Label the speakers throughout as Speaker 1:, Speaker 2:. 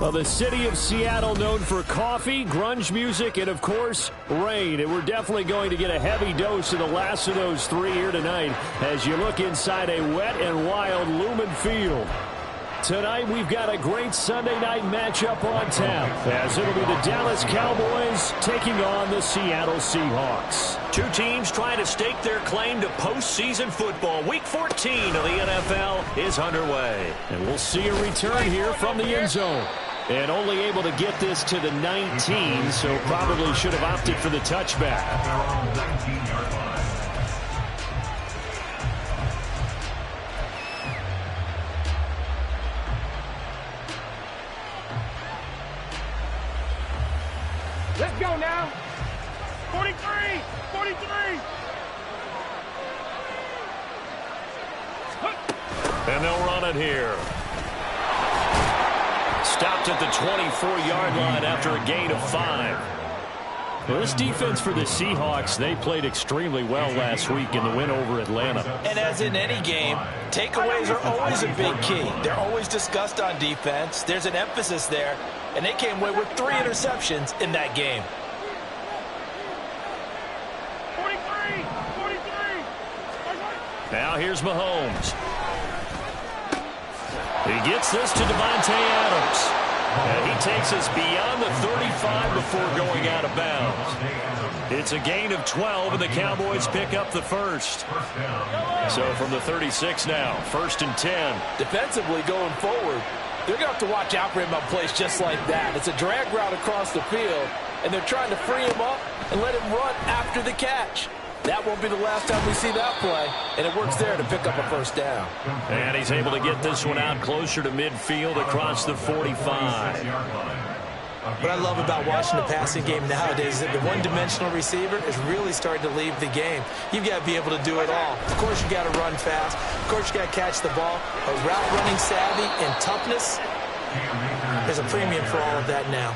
Speaker 1: Well, the city of Seattle known for coffee, grunge music, and, of course, rain. And we're definitely going to get a heavy dose of the last of those three here tonight as you look inside a wet and wild Lumen Field. Tonight, we've got a great Sunday night matchup on tap, as it'll be the Dallas Cowboys taking on the Seattle Seahawks.
Speaker 2: Two teams trying to stake their claim to postseason football. Week 14 of the NFL is underway.
Speaker 1: And we'll see a return here from the end zone. And only able to get this to the 19, so probably should have opted for the touchback.
Speaker 3: Let's go now. 43, 43.
Speaker 2: And they'll run it here. Stopped at the 24-yard line after a gain of 5.
Speaker 1: Well, this defense for the Seahawks, they played extremely well last week in the win over Atlanta.
Speaker 4: And as in any game, takeaways are always a big key. They're always discussed on defense. There's an emphasis there, and they came away with 3 interceptions in that game.
Speaker 3: 43, 43.
Speaker 2: Now here's Mahomes. He gets this to Devontae Adams. And he takes us beyond the 35 before going out of bounds. It's a gain of 12, and the Cowboys pick up the first. So from the 36 now, 1st and 10.
Speaker 4: Defensively going forward, they're going to have to watch out for him on plays just like that. It's a drag route across the field, and they're trying to free him up and let him run after the catch. That won't be the last time we see that play, and it works there to pick up a first down.
Speaker 2: And he's able to get this one out closer to midfield across the 45.
Speaker 4: What I love about watching the passing game nowadays is that the one-dimensional receiver is really starting to leave the game. You've got to be able to do it all. Of course, you got to run fast. Of course, you got to catch the ball. But route running savvy and toughness, there's a premium for all of that now.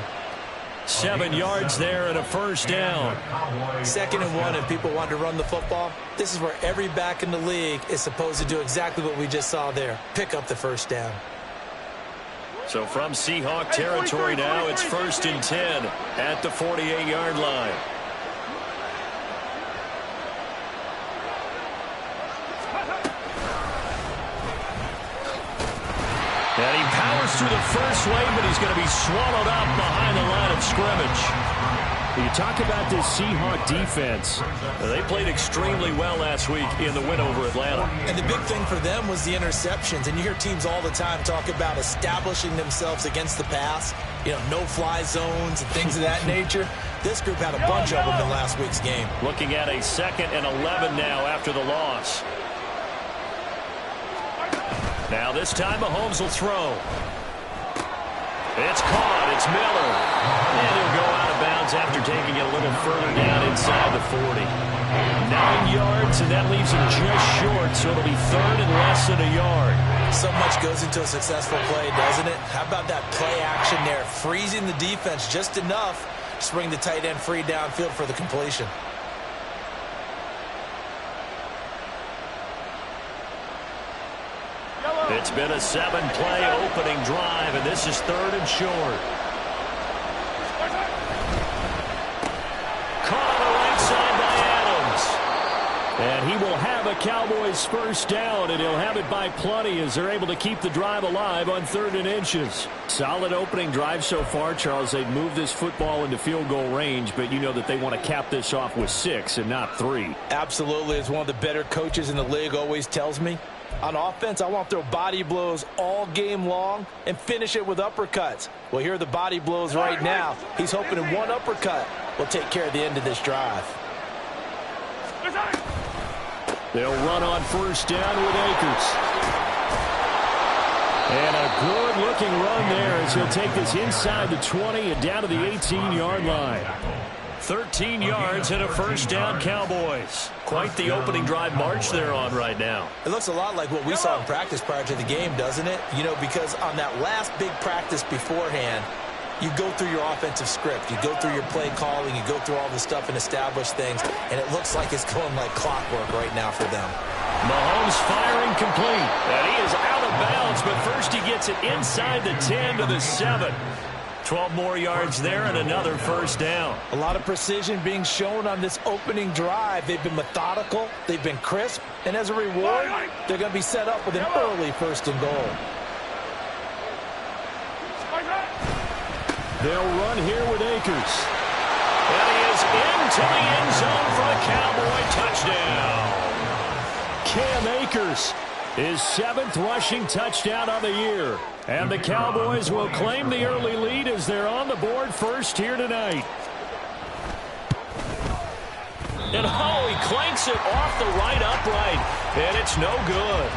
Speaker 2: 7 yards there and a first down.
Speaker 4: 2nd and 1, and people want to run the football. This is where every back in the league is supposed to do exactly what we just saw there. Pick up the first down.
Speaker 2: So from Seahawk territory now, it's 1st and 10 at the 48-yard line. And he powers through the first wave, but he's going to be swallowed up behind the line of scrimmage.
Speaker 1: You talk about this Seahawk defense.
Speaker 2: They played extremely well last week in the win over Atlanta.
Speaker 4: And the big thing for them was the interceptions. And you hear teams all the time talk about establishing themselves against the pass. You know, no-fly zones and things of that nature. This group had a bunch of them in last week's game.
Speaker 2: Looking at a 2nd and 11 now after the loss. Now this time Mahomes will throw. It's caught. It's Miller. And he'll go out of bounds after taking it a little further down inside the 40. 9 yards, and that leaves him just short, so it'll be 3rd and less than a yard.
Speaker 4: So much goes into a successful play, doesn't it? How about that play action there? Freezing the defense just enough to bring the tight end free downfield for the completion.
Speaker 2: It's been a 7-play opening drive, and this is 3rd and short. Caught on the right side by Adams.
Speaker 1: And he will have a Cowboys first down, and he'll have it by plenty as they're able to keep the drive alive on 3rd and inches. Solid opening drive so far, Charles. They've moved this football into field goal range, but you know that they want to cap this off with 6 and not 3.
Speaker 4: Absolutely. As one of the better coaches in the league always tells me, on offense, I want to throw body blows all game long and finish it with uppercuts. Well, here are the body blows right now. He's hoping in one uppercut will take care of the end of this drive.
Speaker 1: They'll run on first down with Akers. And a good-looking run there as he'll take this inside the 20 and down to the 18-yard line.
Speaker 2: 13 yards and a first down, Cowboys. Quite the opening drive march they're on right now.
Speaker 4: It looks a lot like what we saw in practice prior to the game, doesn't it? You know, because on that last big practice beforehand, you go through your offensive script. You go through your play calling. You go through all the stuff and establish things. And it looks like it's going like clockwork right now for them.
Speaker 2: Mahomes firing complete. And he is out of bounds, but first he gets it inside the 10 to the 7. 12 more yards there and another first down.
Speaker 4: A lot of precision being shown on this opening drive. They've been methodical, they've been crisp, and as a reward, they're going to be set up with an early first and goal.
Speaker 1: They'll run here with Akers.
Speaker 2: And he is into the end zone for a Cowboy touchdown.
Speaker 1: Cam Akers, his 7th rushing touchdown of the year. And the Cowboys will claim the early lead as they're on the board first here tonight.
Speaker 2: And he clanks it off the right upright, and it's no good.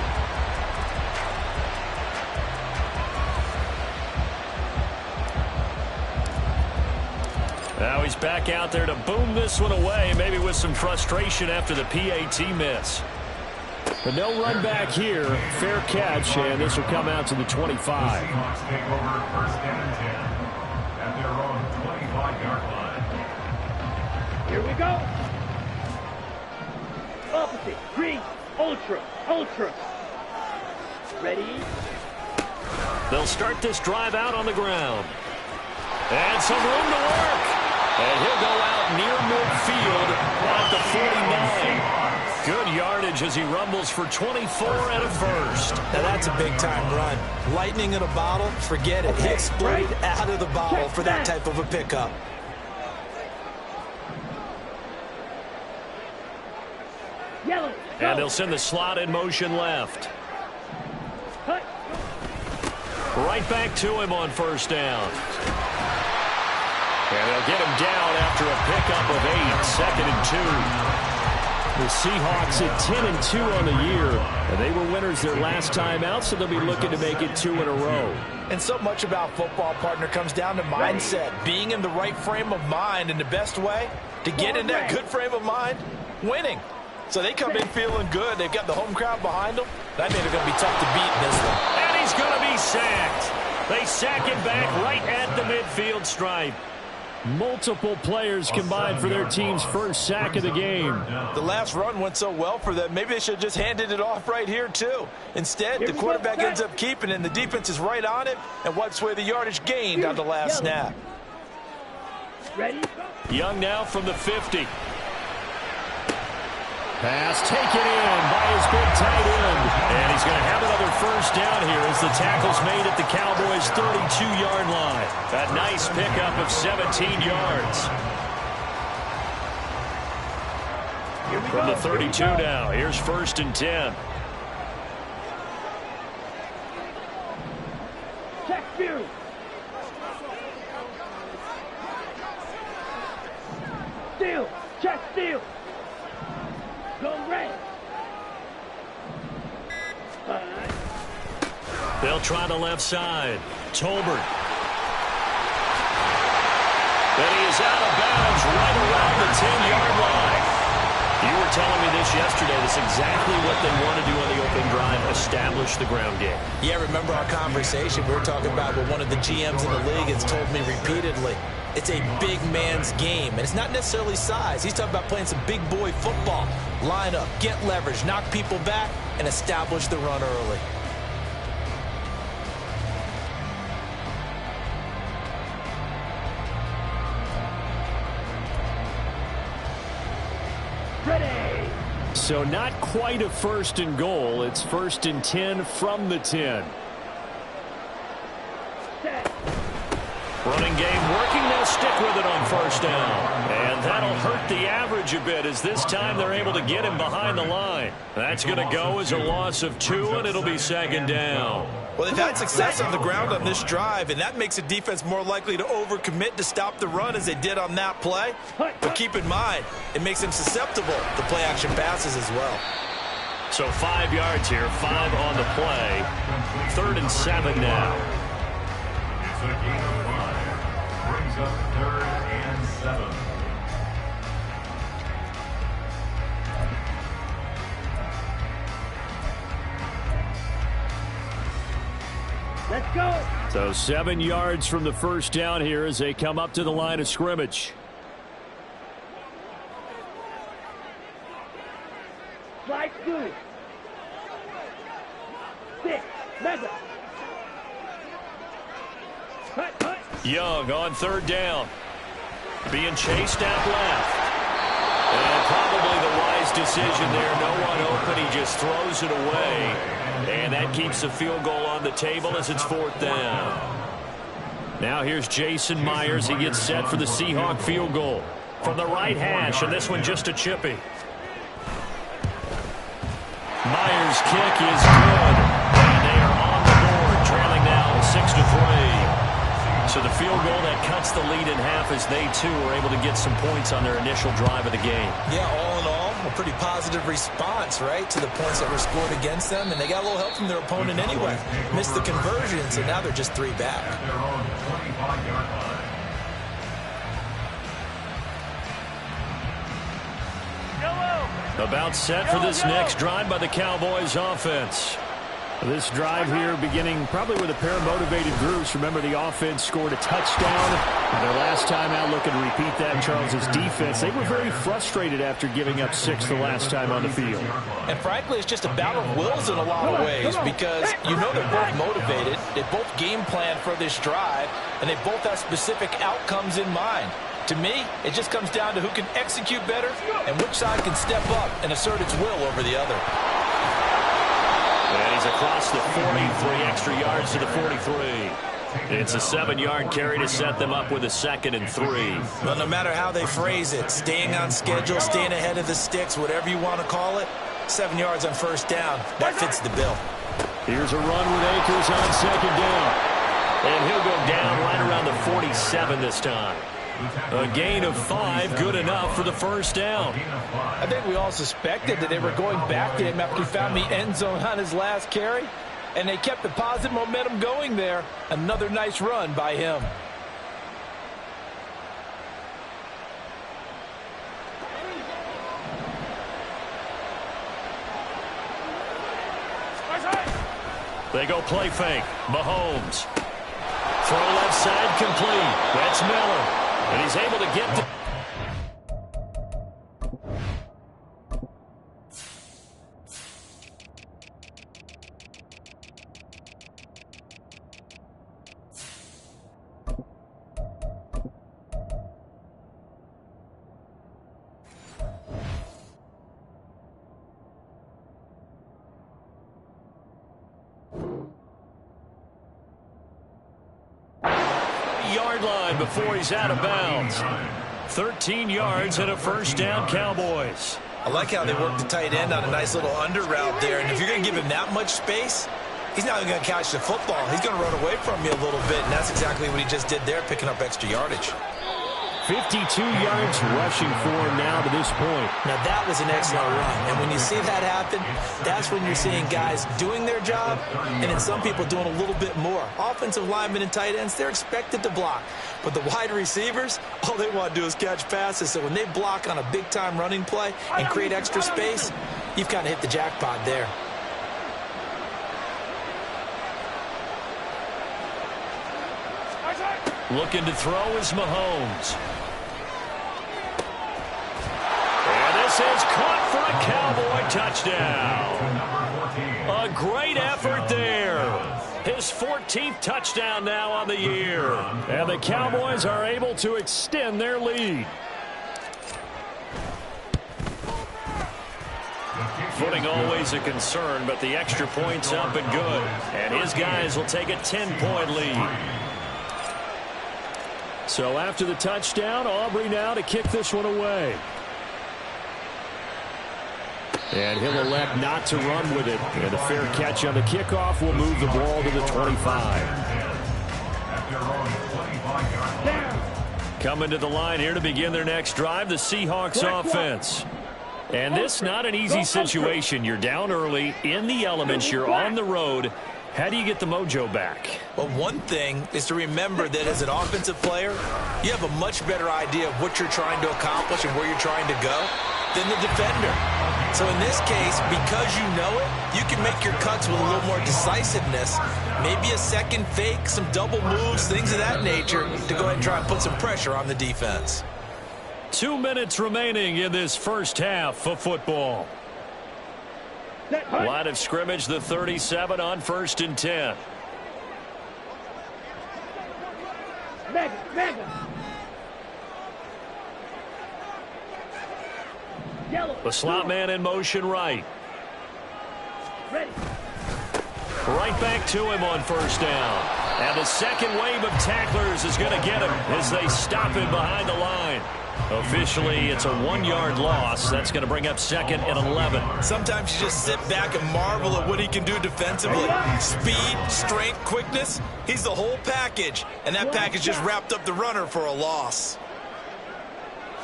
Speaker 2: Now he's back out there to boom this one away, maybe with some frustration after the PAT miss.
Speaker 1: But no run back here. Fair catch, and this will come out to the 25.
Speaker 5: Seahawks take over first and 10 at their own 25-yard line.
Speaker 3: Here we go. Opposite. Green. Ultra. Ultra. Ready?
Speaker 2: They'll start this drive out on the ground. And some room to work. And he'll go out near midfield at the 49. Good yardage as he rumbles for 24 and a first.
Speaker 4: Now that's a big-time run. Lightning in a bottle, forget it. He exploded out of the bottle for that type of a pickup.
Speaker 3: Yellow.
Speaker 2: And they'll send the slot in motion left.
Speaker 3: Cut.
Speaker 2: Right back to him on first down. And they'll get him down after a pickup of 8, 2nd and 2.
Speaker 1: The Seahawks at 10-2 on the year. And they were winners their last time out, so they'll be looking to make it 2 in a row.
Speaker 4: And so much about football, partner, comes down to mindset. Being in the right frame of mind, and the best way to get in that good frame of mind, winning. So they come in feeling good. They've got the home crowd behind them. That means they're going to be tough to beat in this one.
Speaker 2: And he's going to be sacked. They sack him back right at the midfield stripe.
Speaker 1: Multiple players combined for their team's first sack of the game.
Speaker 4: The last run went so well for them. Maybe they should have just handed it off right here, too. Instead, the quarterback ends up keeping it, and the defense is right on it and wipes away the yardage gained on the last snap.
Speaker 3: Ready?
Speaker 2: Young now from the 50.
Speaker 1: Pass taken in by his big tight end.
Speaker 2: And he's going to have another first down here as the tackle's made at the Cowboys' 32-yard line. A nice pickup of 17 yards. From the 32 now, here's first and 10.
Speaker 3: Check view. Steal. Check steal. Go red.
Speaker 2: They'll try the left side. Tolbert. But he is out of bounds right around the 10-yard line. You were telling me this yesterday. That's exactly what they want to do on the opening drive, establish the ground game.
Speaker 4: Yeah, remember our conversation we were talking about what one of the GMs in the league has told me repeatedly. It's a big man's game, and it's not necessarily size. He's talking about playing some big boy football. Line up, get leverage, knock people back, and establish the run early.
Speaker 3: Ready.
Speaker 1: So not quite a first and goal. It's first and 10 from the 10.
Speaker 3: Set.
Speaker 2: Running game working. They'll stick with it on first down. And that'll hurt the average a bit as this time they're able to get him behind the line. That's going to go as a loss of 2, and it'll be second down.
Speaker 4: Well, they've had success on the ground on this drive, and that makes a defense more likely to overcommit to stop the run as they did on that play. But keep in mind, it makes them susceptible to play-action passes as well.
Speaker 2: So 5 yards here, 5 on the play. 3rd and 7 now.
Speaker 5: It's a gain of 5. Brings up 3rd and 7.
Speaker 3: Let's go.
Speaker 1: So 7 yards from the first down here as they come up to the line of scrimmage.
Speaker 3: Slide through. Mega. Cut.
Speaker 2: Young on third down. Being chased out left. And probably the wise decision there. No one open. He just throws it away. And that keeps the field goal on the table as it's fourth down. Now here's Jason Myers. He gets set for the Seahawk field goal from the right hash, and this one just a chippy. Myers' kick is good, and they are on the board, trailing now 6-3. So the field goal that cuts the lead in half as they, too, were able to get some points on their initial drive of the game.
Speaker 4: Yeah, all in all, a pretty positive response, right, to the points that were scored against them, and they got a little help from their opponent anyway. Missed the conversions, and now they're just 3 back.
Speaker 5: Their own 25-yard line.
Speaker 2: About set for this next drive by the Cowboys offense.
Speaker 1: This drive here beginning probably with a pair of motivated groups. Remember, the offense scored a touchdown. And their last time out, looking to repeat that, Charles's defense. They were very frustrated after giving up 6 the last time on the field.
Speaker 4: And frankly, it's just a battle of wills in a lot of ways because you know they're both motivated. They both game plan for this drive, and they both have specific outcomes in mind. To me, it just comes down to who can execute better and which side can step up and assert its will over the other.
Speaker 2: And he's across the 40, 3 extra yards to the 43. It's a 7-yard carry to set them up with a 2nd and 3.
Speaker 4: Well, no matter how they phrase it, staying on schedule, staying ahead of the sticks, whatever you want to call it, 7 yards on first down, that fits the bill.
Speaker 1: Here's a run with Akers on 2nd down.
Speaker 2: And he'll go down right around the 47 this time. A gain of 5, good enough for the first down.
Speaker 6: I think we all suspected that they were going back to him after he found the end zone on his last carry, and they kept the positive momentum going there. Another nice run by him.
Speaker 2: They go play fake. Mahomes. Throw left side complete. That's Miller. And he's able to get to... yard line before he's out of bounds. 13 yards and a first down, Cowboys.
Speaker 4: I like how they work the tight end on a nice little under route there. And if you're going to give him that much space, he's not going to catch the football. He's going to run away from you a little bit, and that's exactly what he just did there, picking up extra yardage.
Speaker 1: 52 yards rushing for him now to this point.
Speaker 4: Now, that was an excellent run. And when you see that happen, that's when you're seeing guys doing their job and then some people doing a little bit more. Offensive linemen and tight ends, they're expected to block. But the wide receivers, all they want to do is catch passes. So when they block on a big-time running play and create extra space, you've kind of hit the jackpot there.
Speaker 2: Looking to throw is Mahomes. And this is caught for a Cowboy touchdown. A great effort there. His 14th touchdown now on the year.
Speaker 1: And the Cowboys are able to extend their lead.
Speaker 2: Footing always a concern, but the extra point's up and good. And his guys will take a 10-point lead.
Speaker 1: So after the touchdown, Aubrey now to kick this one away. And he'll elect not to run with it. And a fair catch on the kickoff will move the ball to the 25.
Speaker 2: Coming to the line here to begin their next drive, the Seahawks offense. And this not an easy situation. You're down early, in the elements, you're on the road. How do you get the mojo back?
Speaker 4: Well, one thing is to remember that as an offensive player, you have a much better idea of what you're trying to accomplish and where you're trying to go than the defender. So in this case, because you know it, you can make your cuts with a little more decisiveness. Maybe a second fake, some double moves, things of that nature to go ahead and try and put some pressure on the defense.
Speaker 2: 2 minutes remaining in this first half of football. Line of scrimmage, the 37 on 1st and 10.
Speaker 3: Mega. Yellow.
Speaker 2: The slot man in motion right.
Speaker 3: Ready.
Speaker 2: Right back to him on 1st down. And the second wave of tacklers is going to get him as they stop him behind the line. Officially, it's a 1-yard loss. That's going to bring up 2nd and 11.
Speaker 6: Sometimes you just sit back and marvel at what he can do defensively. Speed, strength, quickness. He's the whole package. And that package just wrapped up the runner for a loss.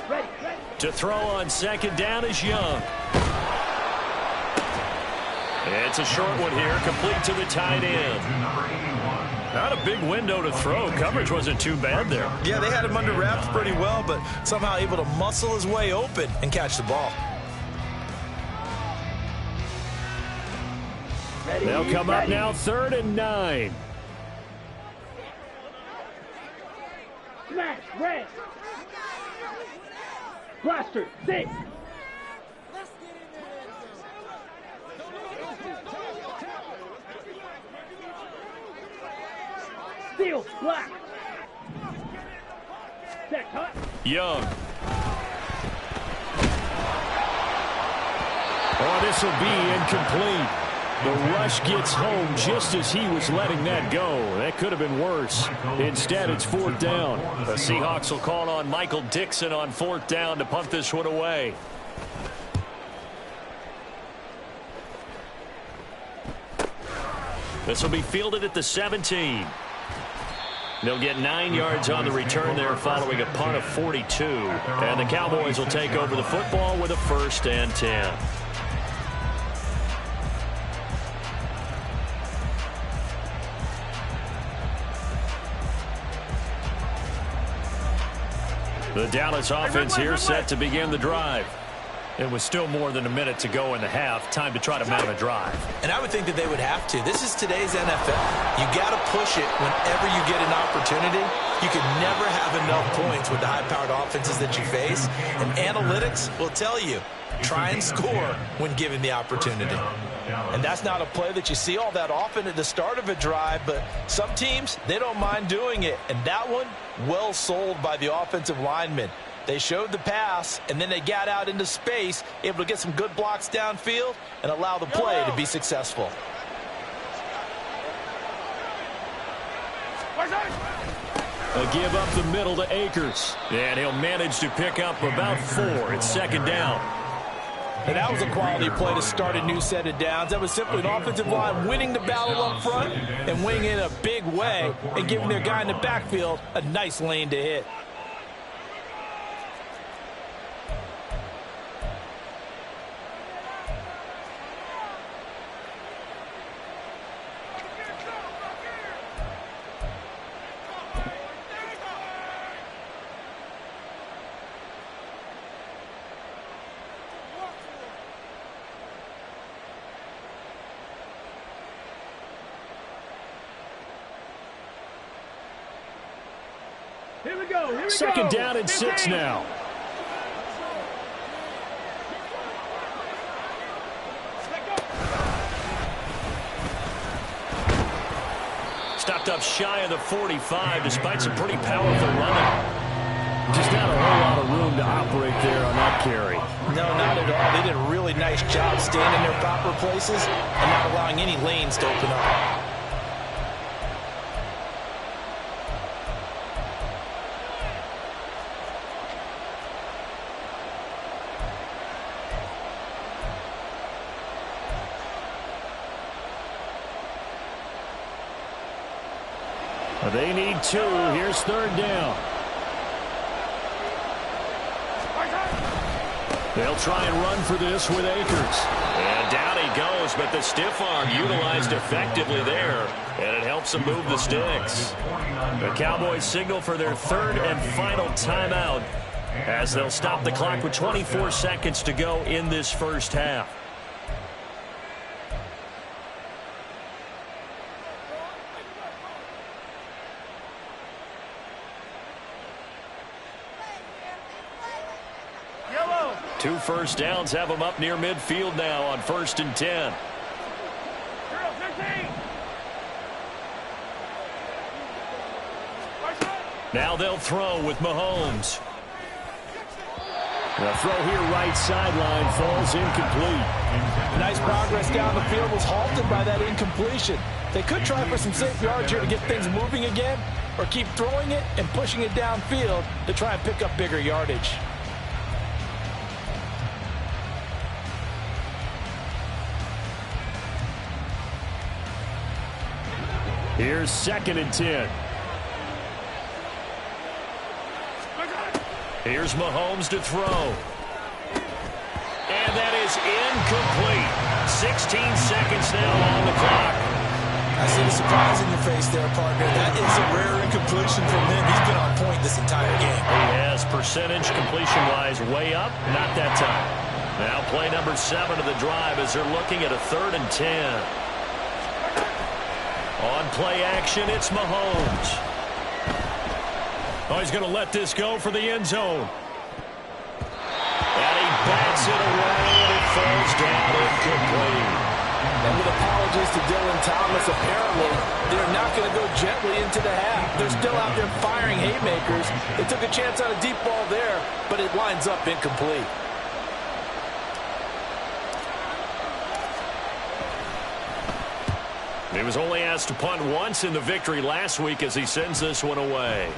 Speaker 3: Ready.
Speaker 2: To throw on 2nd down is Young. It's a short one here, complete to the tight end. Not a big window to throw. Coverage wasn't too bad there.
Speaker 6: Yeah, they had him under wraps pretty well, but somehow able to muscle his way open and catch the ball.
Speaker 1: They'll come up now 3rd and 9.
Speaker 3: Smash. Red. Blaster. 6. Steel. Black. Set. Hut.
Speaker 2: Young.
Speaker 1: Oh, this will be incomplete. The rush gets home just as he was letting that go. That could have been worse. Instead, it's 4th down.
Speaker 2: The Seahawks will call on Michael Dixon on 4th down to punt this one away. This will be fielded at the 17. They'll get 9 yards on the return there following a punt of 42. And the Cowboys will take over the football with a 1st and 10. The Dallas offense here set to begin the drive. It was still more than a minute to go in the half. Time to try to mount a drive.
Speaker 6: And I would think that they would have to. This is today's NFL. You got to push it whenever you get an opportunity. You can never have enough points with the high-powered offenses that you face. And analytics will tell you, try and score when given the opportunity. And that's not a play that you see all that often at the start of a drive, but some teams, they don't mind doing it. And that one, well sold by the offensive lineman. They showed the pass, and then they got out into space, able to get some good blocks downfield and allow the play to be successful.
Speaker 1: A give up the middle to Akers.
Speaker 2: And he'll manage to pick up about 4. It's 2nd down.
Speaker 6: And that was a quality play to start a new set of downs. That was simply an offensive line winning the battle up front and winning in a big way and giving their guy in the backfield a nice lane to hit.
Speaker 3: Here we go.
Speaker 1: 2nd down and 6 now.
Speaker 2: Stopped up shy of the 45 despite some pretty powerful running.
Speaker 1: Just not a whole lot of room to operate there on that carry.
Speaker 6: No, not at all. They did a really nice job staying in their proper places and not allowing any lanes to open up.
Speaker 1: They need 2. Here's 3rd down. They'll try and run for this with Akers.
Speaker 2: And down he goes, but the stiff arm utilized effectively there, and it helps them move the sticks. The Cowboys signal for their 3rd and final timeout as they'll stop the clock with 24 seconds to go in this first half. 2 first downs have them up near midfield now on 1st and 10. Now they'll throw with Mahomes.
Speaker 1: The throw here right sideline falls incomplete.
Speaker 4: Nice progress down the field was halted by that incompletion. They could try for some safe yards here to get things moving again, or keep throwing it and pushing it downfield to try and pick up bigger yardage.
Speaker 1: Here's 2nd and 10.
Speaker 2: Here's Mahomes to throw. And that is incomplete. 16 seconds now on the clock.
Speaker 4: I see the surprise in your face there, partner. That is a rare incompletion from him. He's been on point this entire game.
Speaker 2: He has percentage completion-wise way up. Not that time. Now play number 7 of the drive as they're looking at a 3rd and 10. On play action, it's Mahomes. Oh, he's going to let this go for the end zone. And he bats it away, and it falls down incomplete.
Speaker 4: And with apologies to Dylan Thomas, apparently they're not going to go gently into the half. They're still out there firing haymakers. They took a chance on a deep ball there, but it winds up incomplete.
Speaker 2: He was only asked to punt once in the victory last week as he sends this one away.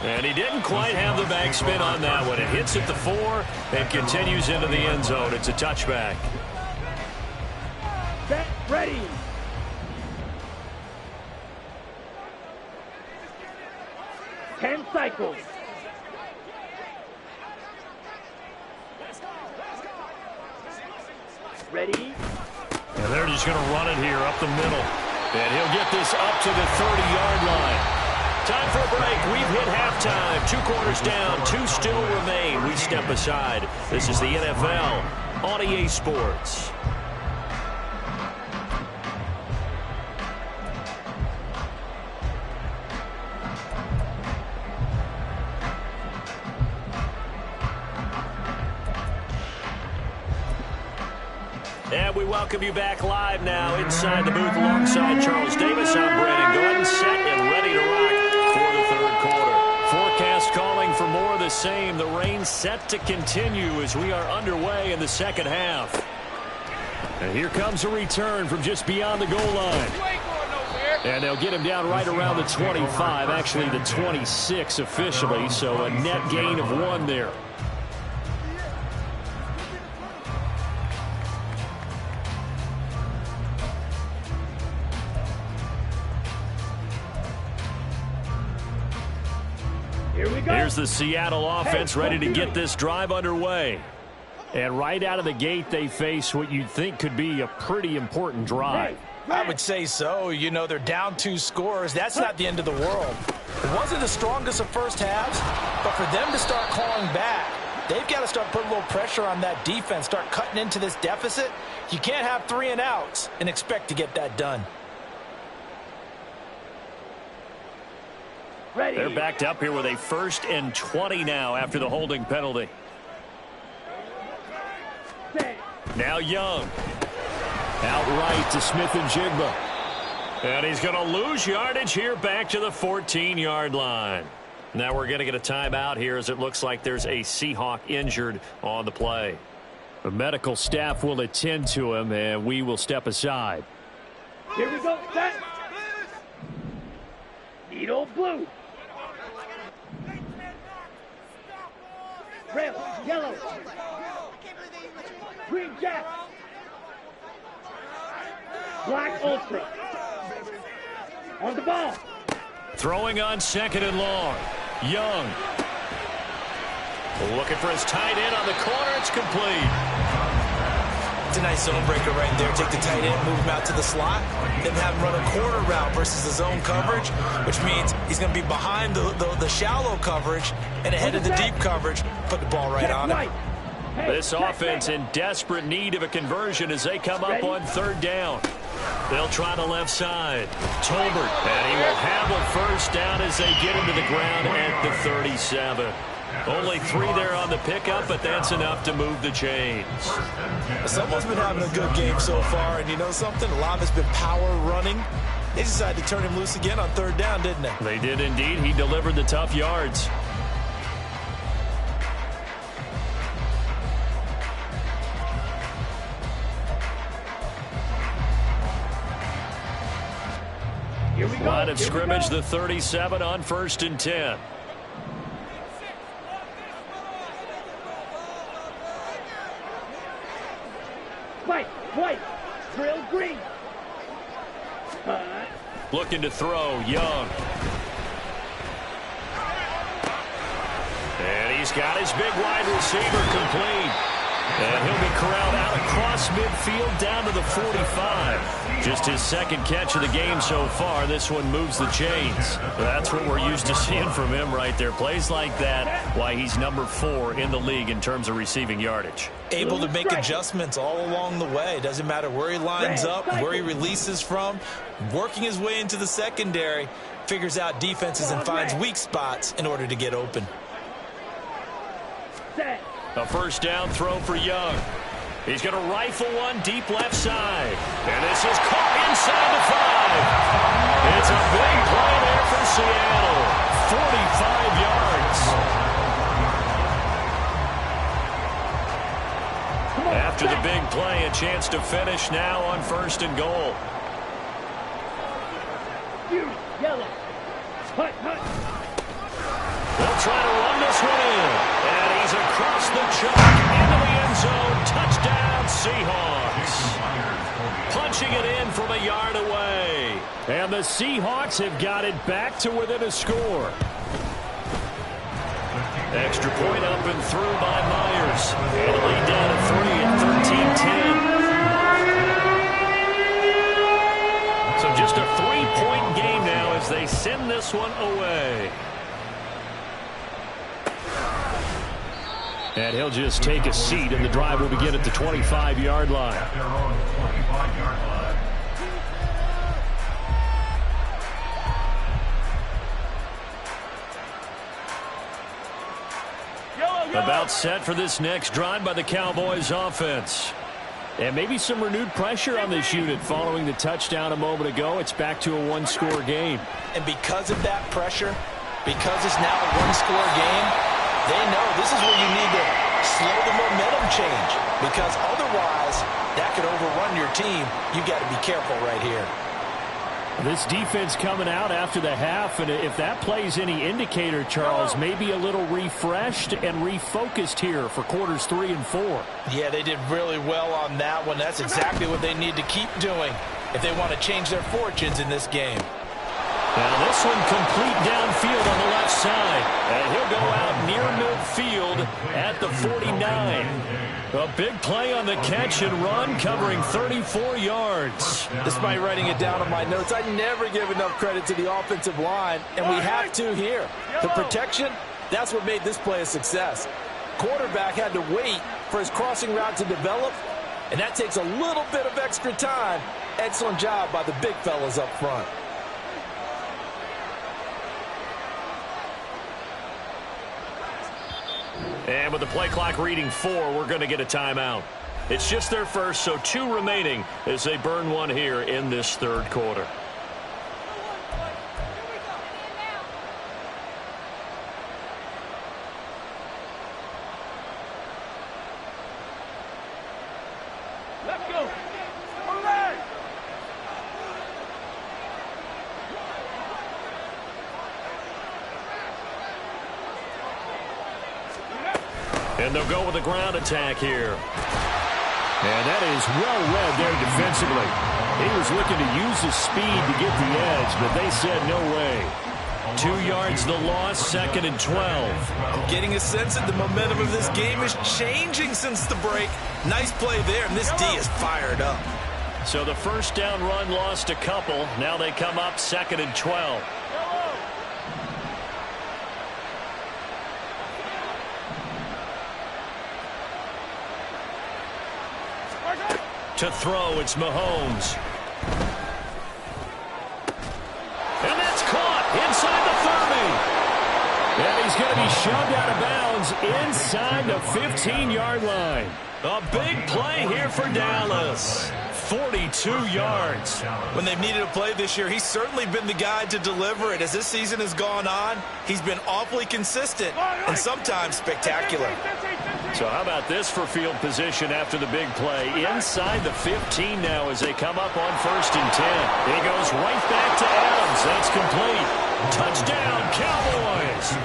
Speaker 2: And he didn't quite have the backspin on that one. It hits at the 4 and continues into the end zone. It's a touchback.
Speaker 3: Set, ready. Ten cycles. Ready.
Speaker 2: And they're just going to run it here up the middle. And he'll get this up to the 30-yard line. Time for a break. We've hit halftime. 2 quarters down. 2 still remain. We step aside. This is the NFL on EA Sports. And we welcome you back live now inside the booth alongside Charles Davis. I'm Brandon Gordon, set and ready to rock for the 3rd quarter. Forecast calling for more of the same. The rain set to continue as we are underway in the 2nd half.
Speaker 1: And here comes a return from just beyond the goal line. And they'll get him down right around the 25, actually the 26 officially, so a net gain of 1 there.
Speaker 2: Here's the Seattle offense ready to get this drive underway.
Speaker 1: And right out of the gate, they face what you'd think could be a pretty important drive.
Speaker 4: I would say so. You know, they're down 2 scores. That's not the end of the world. It wasn't the strongest of first halves, but for them to start clawing back, they've got to start putting a little pressure on that defense, start cutting into this deficit. You can't have 3 and outs and expect to get that done.
Speaker 3: Ready.
Speaker 2: They're backed up here with a 1st and 20 now after the holding penalty.
Speaker 3: Set.
Speaker 2: Now Young.
Speaker 1: Outright to Smith and Jigba.
Speaker 2: And he's going to lose yardage here back to the 14-yard line. Now we're going to get a timeout here as it looks like there's a Seahawk injured on the play.
Speaker 1: The medical staff will attend to him, and we will step aside.
Speaker 3: Here we go. Set. Needle blue. Red, yellow. Green jack. Black ultra. On the ball.
Speaker 2: Throwing on 2nd and long. Young. Looking for his tight end on the corner. It's complete.
Speaker 4: It's a nice zone breaker right there. Take the tight end, move him out to the slot, then have him run a corner route versus the zone coverage, which means he's going to be behind the shallow coverage and ahead of the deep coverage. Put the ball right on him.
Speaker 2: This offense in desperate need of a conversion as they come up on 3rd down. They'll try the left side. Tolbert, and he will have a 1st down as they get him to the ground at the 37. Only 3 there on the pickup, but that's enough to move the chains.
Speaker 6: Someone's been having a good game so far, and you know something? A lot has been power running. They decided to turn him loose again on 3rd down, didn't they?
Speaker 2: They did indeed. He delivered the tough yards.
Speaker 3: Here we go.
Speaker 2: Line of scrimmage, the 37 on 1st and 10.
Speaker 3: White, drill green.
Speaker 2: Looking to throw, Young. And he's got his big wide receiver complete. And he'll be corralled out across midfield down to the 45. Just his 2nd catch of the game so far. This one moves the chains. That's what we're used to seeing from him right there. Plays like that, why he's number 4 in the league in terms of receiving yardage.
Speaker 6: Able to make adjustments all along the way. Doesn't matter where he lines up, where he releases from. Working his way into the secondary. Figures out defenses and finds weak spots in order to get open.
Speaker 2: A 1st down throw for Young. He's going to rifle one deep left side. And this is caught inside the 5. It's a big play there for Seattle. 45 yards. After the big play, a chance to finish now on 1st and goal.
Speaker 3: Yellow. Hut.
Speaker 2: They'll try to run this one in. And he's across the chalk into the end zone. Touchdown, Seahawks. Punching it in from a yard away.
Speaker 1: And the Seahawks have got it back to within a score.
Speaker 2: Extra point up and through by Myers. And a lead down to 3 at 13-10. So just a 3-point game now as they send this one away.
Speaker 1: And he'll just take a seat, and the drive will begin at the 25-yard line.
Speaker 5: At their own 25-yard line.
Speaker 2: About set for this next drive by the Cowboys offense.
Speaker 1: And maybe some renewed pressure on this unit following the touchdown a moment ago. It's back to a 1-score game.
Speaker 6: And because of that pressure, because it's now a 1-score game, they know this is where you need to slow the momentum change, because otherwise that could overrun your team. You've got to be careful right here.
Speaker 1: This defense coming out after the half, and if that plays any indicator, Charles, maybe a little refreshed and refocused here for quarters 3 and 4.
Speaker 6: Yeah, they did really well on that one. That's exactly what they need to keep doing if they want to change their fortunes in this game.
Speaker 2: Now this one complete downfield on the left side. And he'll go out near midfield at the 49. A big play on the catch and run, covering 34 yards.
Speaker 6: Despite writing it down on my notes, I never give enough credit to the offensive line, and we have to here. The protection, that's what made this play a success. Quarterback had to wait for his crossing route to develop, and that takes a little bit of extra time. Excellent job by the big fellas up front.
Speaker 2: And with the play clock reading 4, we're going to get a timeout. It's just their first, so 2 remaining as they burn one here in this 3rd quarter.
Speaker 3: Let's go.
Speaker 2: And they'll go with a ground attack here.
Speaker 1: And that is well read there defensively. He was looking to use his speed to get the edge, but they said no way.
Speaker 2: 2 yards the loss, 2nd and 12.
Speaker 6: I'm getting a sense that the momentum of this game is changing since the break. Nice play there, and this D is fired up.
Speaker 2: So the 1st down run lost a couple. Now they come up 2nd and 12. To throw, it's Mahomes. And that's caught inside the 30. And
Speaker 1: is going to be shoved out of bounds inside the 15-yard line.
Speaker 2: A big play here for Dallas. 42 yards.
Speaker 6: When they've needed a play this year, he's certainly been the guy to deliver it. As this season has gone on, he's been awfully consistent and sometimes spectacular.
Speaker 1: So how about this for field position after the big play? Inside the 15 now as they come up on 1st and 10. He goes right back to Adams. That's complete. Touchdown, Cowboys.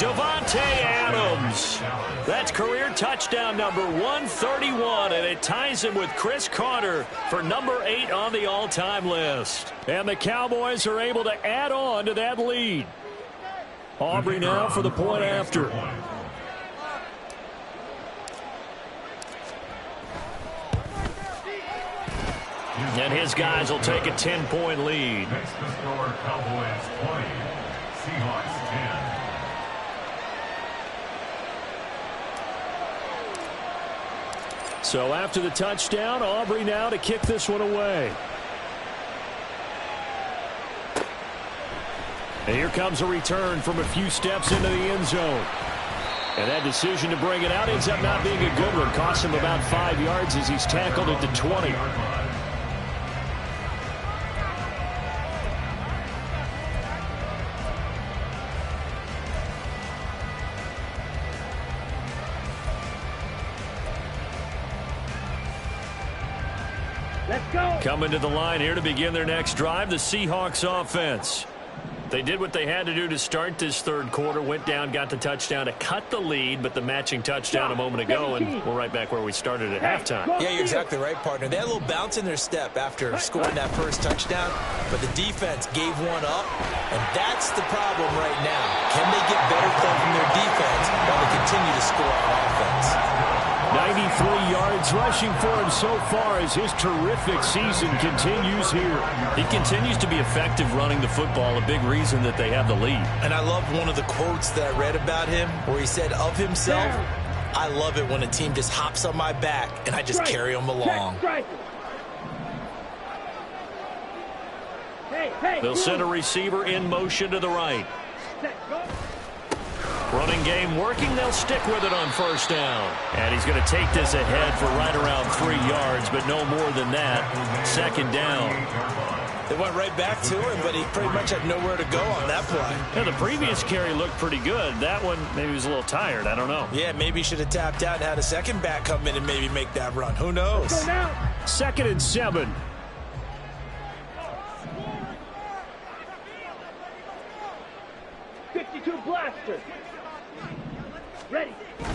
Speaker 1: Davante Adams. That's career touchdown number 131, and it ties him with Chris Carter for number 8 on the all-time list. And the Cowboys are able to add on to that lead. Aubrey now for the point after. And his guys will take a 10-point lead.
Speaker 5: Next to score, Cowboys 20, Seahawks 10.
Speaker 1: So after the touchdown, Aubrey now to kick this one away. And here comes a return from a few steps into the end zone. And that decision to bring it out ends up not being a good one. Costs him about 5 yards as he's tackled at the 20.
Speaker 3: Let's go.
Speaker 1: Coming to the line here to begin their next drive, the Seahawks offense. They did what they had to do to start this third quarter, went down, got the touchdown to cut the lead, but the matching touchdown a moment ago, and we're right back where we started at halftime.
Speaker 6: Yeah, you're exactly right, partner. They had a little bounce in their step after scoring that first touchdown, but the defense gave one up, and that's the problem right now. Can they get better play from their defense while they continue to score on offense?
Speaker 1: 93 yards rushing for him so far as his terrific season continues here.
Speaker 2: He continues to be effective running the football, a big reason that they have the lead.
Speaker 6: And I love one of the quotes that I read about him where he said of himself, I love it when a team just hops on my back and I just carry them along.
Speaker 1: They'll send a receiver in motion to the right. Running game working. They'll stick with it on 1st down. And he's going to take this ahead for right around 3 yards, but no more than that. 2nd down.
Speaker 6: They went right back to him, but he pretty much had nowhere to go on that play.
Speaker 1: Yeah, the previous carry looked pretty good. That one, maybe he was a little tired. I don't know.
Speaker 6: Yeah, maybe he should have tapped out and had a second back come in and maybe make that run. Who knows?
Speaker 1: 2nd and 7.
Speaker 3: Blaster. Ready.
Speaker 1: 2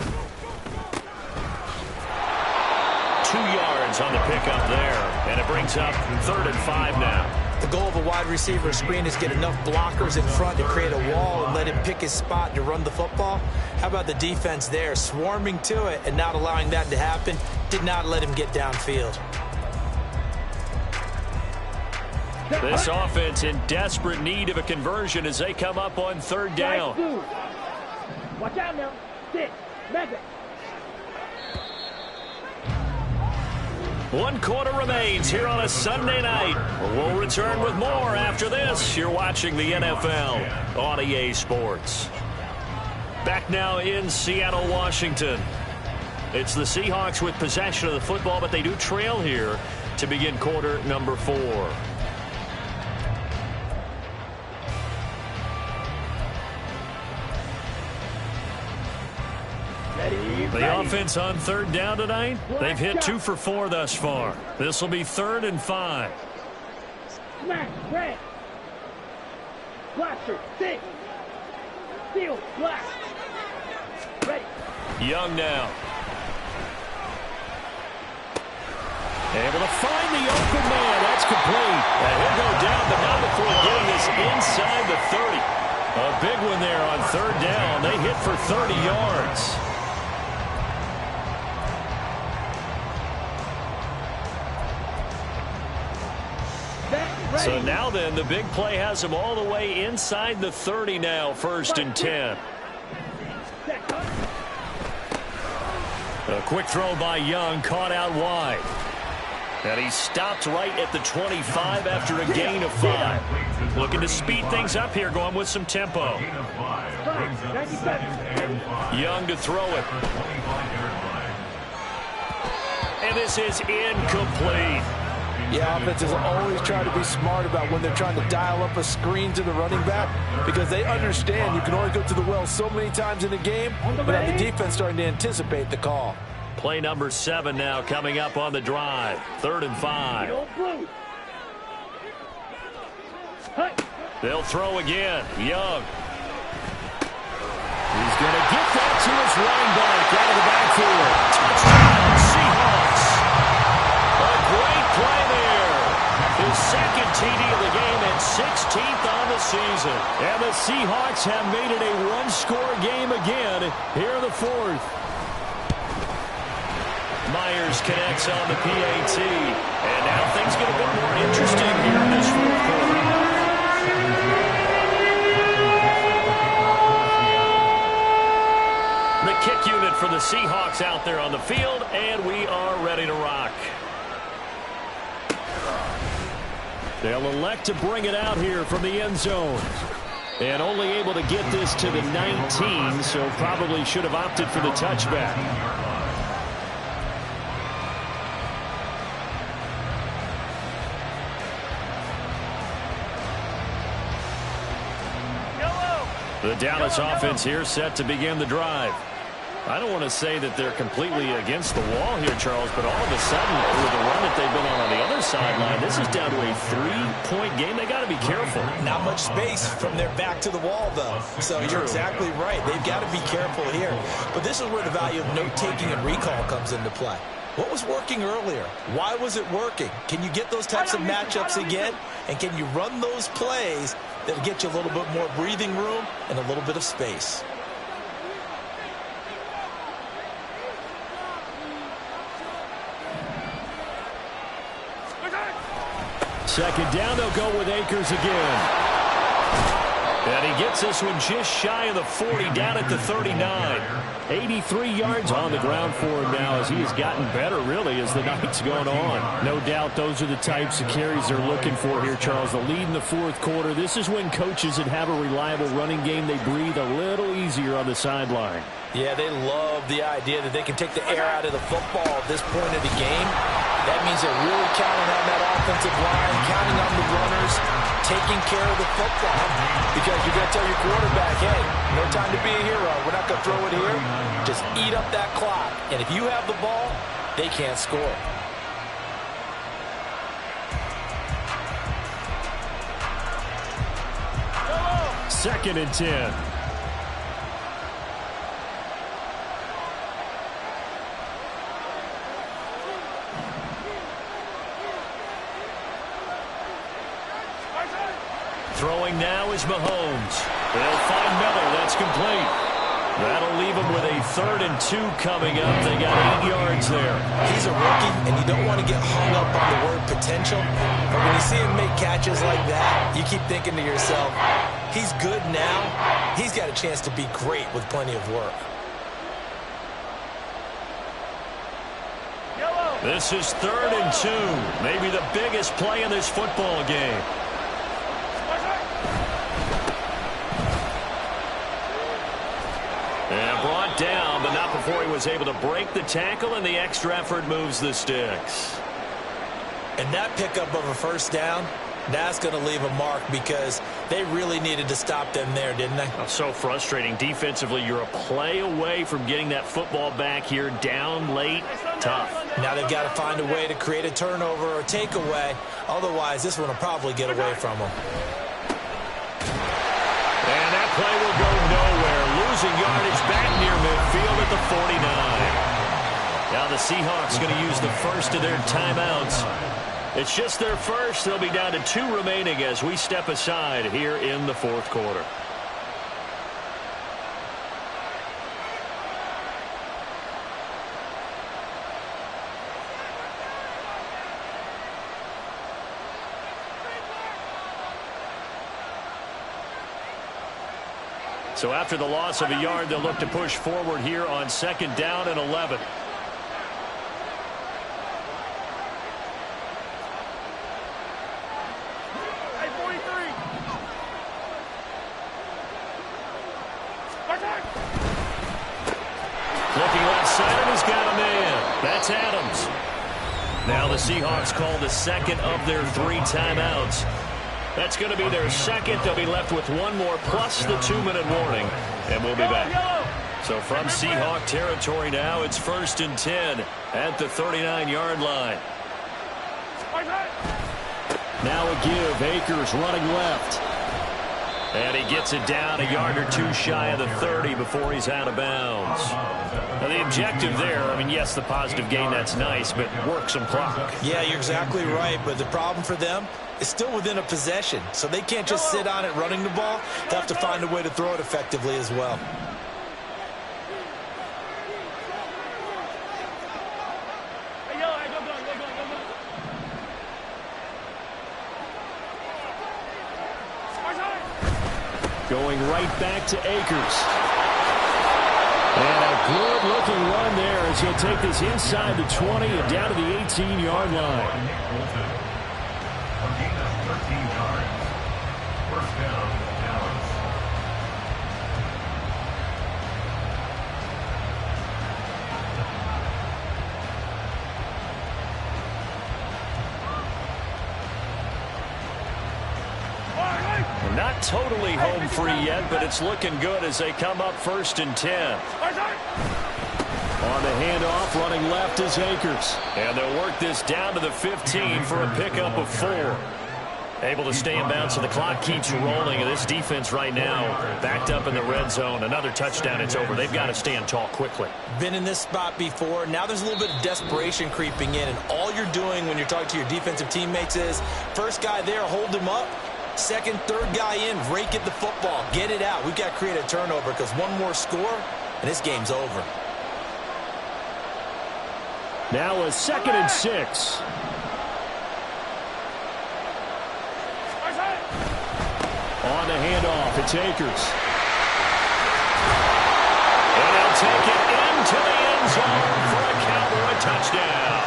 Speaker 1: yards on the pickup there. And it brings up 3rd and 5 now.
Speaker 6: The goal of a wide receiver screen is get enough blockers in front to create a wall and let him pick his spot to run the football. How about the defense there? Swarming to it and not allowing that to happen. Did not let him get downfield.
Speaker 1: This offense in desperate need of a conversion as they come up on 3rd down.
Speaker 3: Watch out now. 6. Mega.
Speaker 1: 1 quarter remains here on a Sunday night. We'll return with more after this. You're watching the NFL on EA Sports. Back now in Seattle, Washington. It's the Seahawks with possession of the football, but they do trail here to begin quarter number 4. The offense on 3rd down tonight, they've hit 2 for 4 thus far. This will be 3rd and 5.
Speaker 3: Smash, red. Blaster, 6. Steel, black. Ready.
Speaker 1: Young now. Able to find the open man. That's complete. And he'll go down, but not before getting this inside the 30. A big one there on 3rd down. They hit for 30 yards. So now then, the big play has them all the way inside the 30 now, 1st and 10. A quick throw by Young, caught out wide. And he stopped right at the 25 after a gain of 5. Looking to speed things up here, going with some tempo.
Speaker 2: Young to throw it. And this is incomplete.
Speaker 6: Yeah, offenses always try to be smart about when they're trying to dial up a screen to the running back because they understand you can only go to the well so many times in a game without the defense starting to anticipate the call.
Speaker 2: Play number 7 now coming up on the drive. 3rd and 5. They'll throw again. Young.
Speaker 1: He's going to get that to his running back out of the backfield.
Speaker 2: Touchdown, Seahawks. A great play there. His second TD of the game and 16th on the season.
Speaker 1: And the Seahawks have made it a one-score game again here in the 4th.
Speaker 2: Myers connects on the PAT. And now things get a bit more interesting here in this 4th quarter. The kick unit for the Seahawks out there on the field, and we are ready to rock.
Speaker 1: They'll elect to bring it out here from the end zone. And only able to get this to the 19, so probably should have opted for the touchback. The Dallas offense here set to begin the drive. I don't want to say that they're completely against the wall here, Charles, but all of a sudden, with the run that they've been on the other sideline, this is down to a 3-point game. They got to be careful.
Speaker 6: Not much space from their back to the wall, though. So you're exactly right. They've got to be careful here. But this is where the value of note-taking and recall comes into play. What was working earlier? Why was it working? Can you get those types of matchups again? And can you run those plays that'll get you a little bit more breathing room and a little bit of space?
Speaker 1: Second down, they'll go with Akers again. And he gets this one just shy of the 40, down at the 39. 83 yards on the ground for him now as he has gotten better, really, as the night's gone on. No doubt those are the types of carries they're looking for here, Charles. The lead in the 4th quarter. This is when coaches that have a reliable running game, they breathe a little easier on the sideline.
Speaker 6: Yeah, they love the idea that they can take the air out of the football at this point of the game. That means they're really counting on that offensive line, counting on the runners, taking care of the football. Because you're going to tell your quarterback, hey, no time to be a hero. We're not going to throw it here. Just eat up that clock. And if you have the ball, they can't score.
Speaker 1: Second and 10.
Speaker 2: Throwing now is Mahomes. They'll find Miller. That's complete. That'll leave them with a 3rd and 2 coming up. They got 8 yards there.
Speaker 6: He's a rookie, and you don't want to get hung up on the word potential. But when you see him make catches like that, you keep thinking to yourself, he's good now. He's got a chance to be great with plenty of work.
Speaker 2: This is 3rd and 2. Maybe the biggest play in this football game. And brought down, but not before he was able to break the tackle, and the extra effort moves the sticks.
Speaker 6: And that pickup of a first down, that's going to leave a mark because they really needed to stop them there, didn't they?
Speaker 2: So frustrating. Defensively, you're a play away from getting that football back here down late. Tough.
Speaker 6: Now they've got to find a way to create a turnover or takeaway. Otherwise, this one will probably get away from them.
Speaker 2: And that play will go nowhere. Losing yardage back near midfield at the 49. Now the Seahawks going to use the first of their timeouts. It's just their first. They'll be down to 2 remaining as we step aside here in the 4th quarter. So after the loss of a yard, they'll look to push forward here on 2nd down and 11. Looking left side, and he's got a man. That's Adams. Now the Seahawks call the second of their 3 timeouts. That's going to be their second. They'll be left with one more plus the 2-minute warning, and we'll be back. So from Seahawk territory now, it's 1st and 10 at the 39-yard line.
Speaker 1: Now a give. Akers running left.
Speaker 2: And he gets it down a yard or 2 shy of the 30 before he's out of bounds. Now the objective there, I mean, yes, the positive gain, that's nice, but work some clock.
Speaker 6: Yeah, you're exactly right, but the problem for them is still within a possession, so they can't just sit on it running the ball. They'll have to find a way to throw it effectively as well.
Speaker 1: Going right back to Akers. And a good-looking run there as he'll take this inside the 20 and down to the 18-yard line.
Speaker 5: A gain of 13 yards. First down, Dallas.
Speaker 2: Not totally home free yet, but it's looking good as they come up 1st and 10.
Speaker 1: On the handoff, running left is Akers.
Speaker 2: And they'll work this down to the 15 for a pickup of 4. Able to stay in bounds, so the clock keeps rolling. And this defense right now backed up in the red zone. Another touchdown, it's over. They've got to stand tall quickly.
Speaker 6: Been in this spot before. Now there's a little bit of desperation creeping in, and all you're doing when you're talking to your defensive teammates is first guy there, hold him up. Second, third guy in, rake at the football. Get it out. We've got to create a turnover because one more score, and this game's over.
Speaker 1: Now a 2nd and 6. On the handoff, it's Akers.
Speaker 2: And he'll take it into the end zone for a Cowboy touchdown.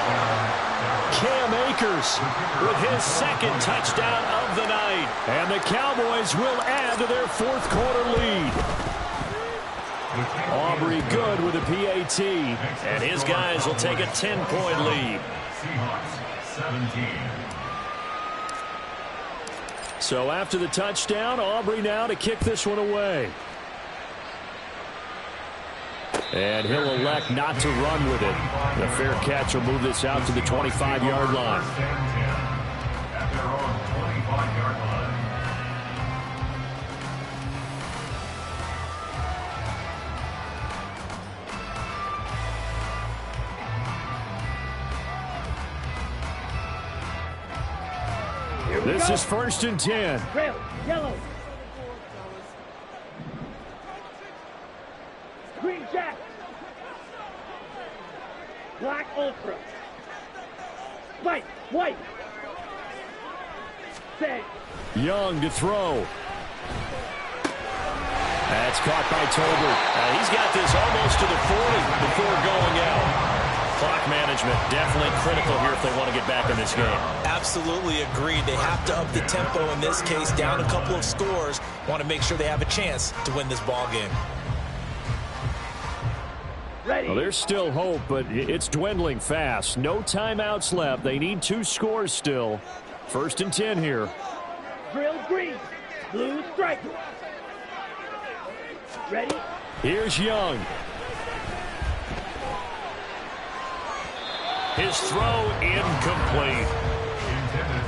Speaker 1: Cam Akers
Speaker 2: With his 2nd touchdown of the night.
Speaker 1: And the Cowboys will add to their 4th quarter lead. Aubrey good with a PAT.
Speaker 2: And his guys will take a 10-point lead.
Speaker 5: Seahawks 17.
Speaker 1: So after the touchdown, Aubrey now to kick this one away. And he'll elect not to run with it. The fair catch will move this out to the 25-yard line.
Speaker 5: At their own 25-yard line.
Speaker 1: This is 1st and 10.
Speaker 3: Red, yellow. Green jack. Black ultra. White. Set.
Speaker 1: Young to throw. That's caught by Tolbert.
Speaker 2: He's got this almost to the 40 before going out. Clock management definitely critical here if they want to get back in this game.
Speaker 6: Absolutely agreed. They have to up the tempo in this case, down a couple of scores. Want to make sure they have a chance to win this ball game.
Speaker 3: Ready.
Speaker 1: Well, there's still hope, but it's dwindling fast. No timeouts left. They need 2 scores still. 1st and 10 here.
Speaker 3: Drill green. Blue stripe. Ready.
Speaker 1: Here's Young.
Speaker 2: His throw incomplete.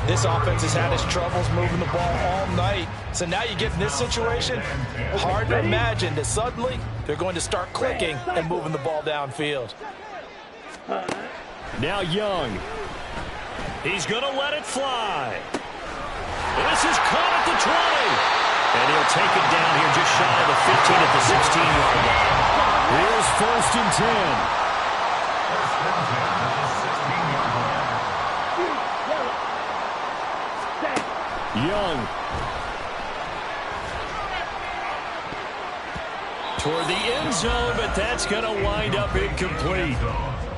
Speaker 6: This offense has had its troubles moving the ball all night. So now you get in this situation, hard to imagine that suddenly they're going to start clicking and moving the ball downfield.
Speaker 1: Now Young.
Speaker 2: He's going to let it fly. This is caught at the 20. And he'll take it down here just shy of the 15 at the 16-yard line.
Speaker 1: Here's 1st and 10. Young.
Speaker 2: Toward the end zone, but that's going to wind up incomplete.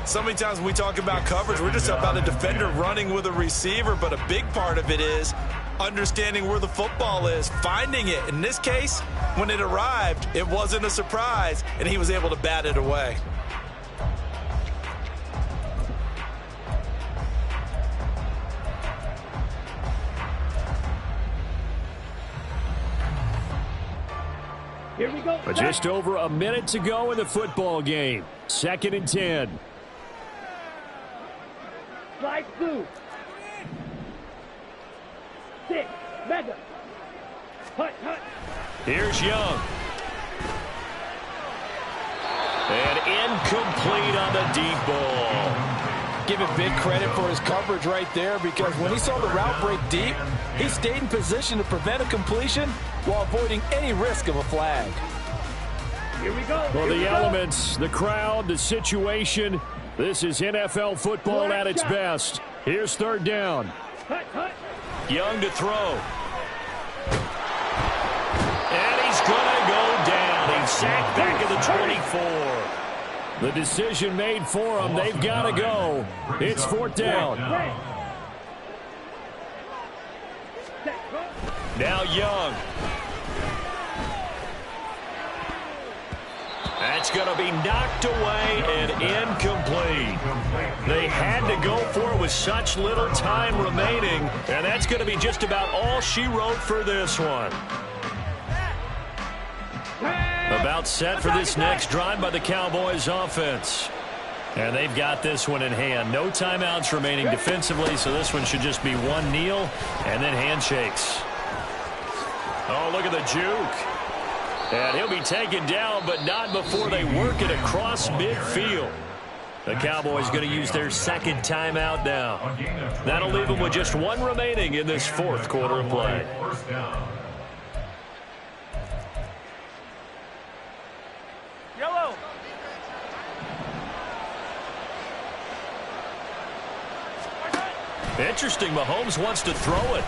Speaker 6: So many times when we talk about coverage, we're just about a defender running with a receiver, but a big part of it is understanding where the football is, finding it. In this case,
Speaker 4: When it arrived, it wasn't a surprise, and he was able to bat it away.
Speaker 3: Here we go.
Speaker 1: But just over a minute to go in the football game. 2nd and 10.
Speaker 3: Slide through. 6. Mega. Hut.
Speaker 2: Here's Young. And incomplete on the deep ball.
Speaker 6: Give him big credit for his coverage right there, because when he saw the route break deep, he stayed in position to prevent a completion while avoiding any risk of a flag.
Speaker 3: Here we go.
Speaker 1: Well,
Speaker 3: Here we
Speaker 1: the
Speaker 3: go.
Speaker 1: elements, the crowd, the situation. This is NFL football at its best. Here's 3rd down.
Speaker 3: Hut.
Speaker 2: Young to throw. And he's going to go down. He's sacked back at the 24.
Speaker 1: The decision made for them. They've got to go. It's 4th down.
Speaker 2: Now Young. That's going to be knocked away and incomplete. They had to go for it with such little time remaining, and that's going to be just about all she wrote for this one. About set for this next drive by the Cowboys offense. And they've got this one in hand. No timeouts remaining defensively, so this one should just be one kneel and then handshakes. Oh, look at the juke. And he'll be taken down, but not before they work it across midfield. The Cowboys going to use their 2nd timeout now. That'll leave them with just one remaining in this 4th quarter of play.
Speaker 3: Yellow.
Speaker 2: Interesting, Mahomes wants to throw it.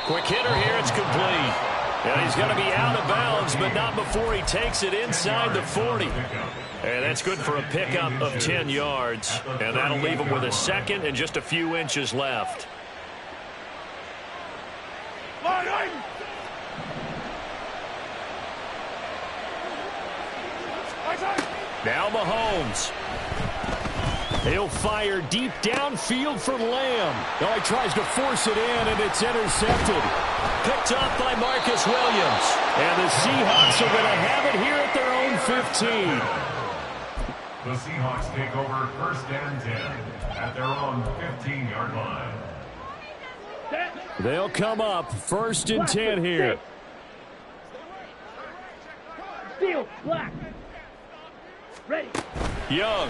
Speaker 2: Quick hitter here, it's complete. And he's going to be out of bounds, but not before he takes it inside the 40. And that's good for a pickup of 10 yards. And that'll leave him with a 2nd and just a few inches left. Now Mahomes.
Speaker 1: He'll fire deep downfield for Lamb. Oh, he tries to force it in, and it's intercepted.
Speaker 2: Picked up by Marcus Williams.
Speaker 1: And the Seahawks are going to have it here at their own 15.
Speaker 5: The Seahawks take over 1st and 10 at their own 15-yard line.
Speaker 1: They'll come up 1st and 10 here.
Speaker 3: Steel, black. Ready.
Speaker 2: Young.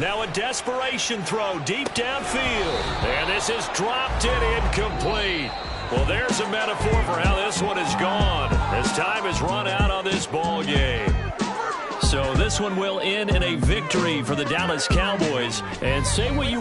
Speaker 2: Now a desperation throw deep downfield. And this is dropped in incomplete. Well, there's a metaphor for how this one is gone. As time has run out on this ball game. So this one will end in a victory for the Dallas Cowboys.
Speaker 1: And say what you want.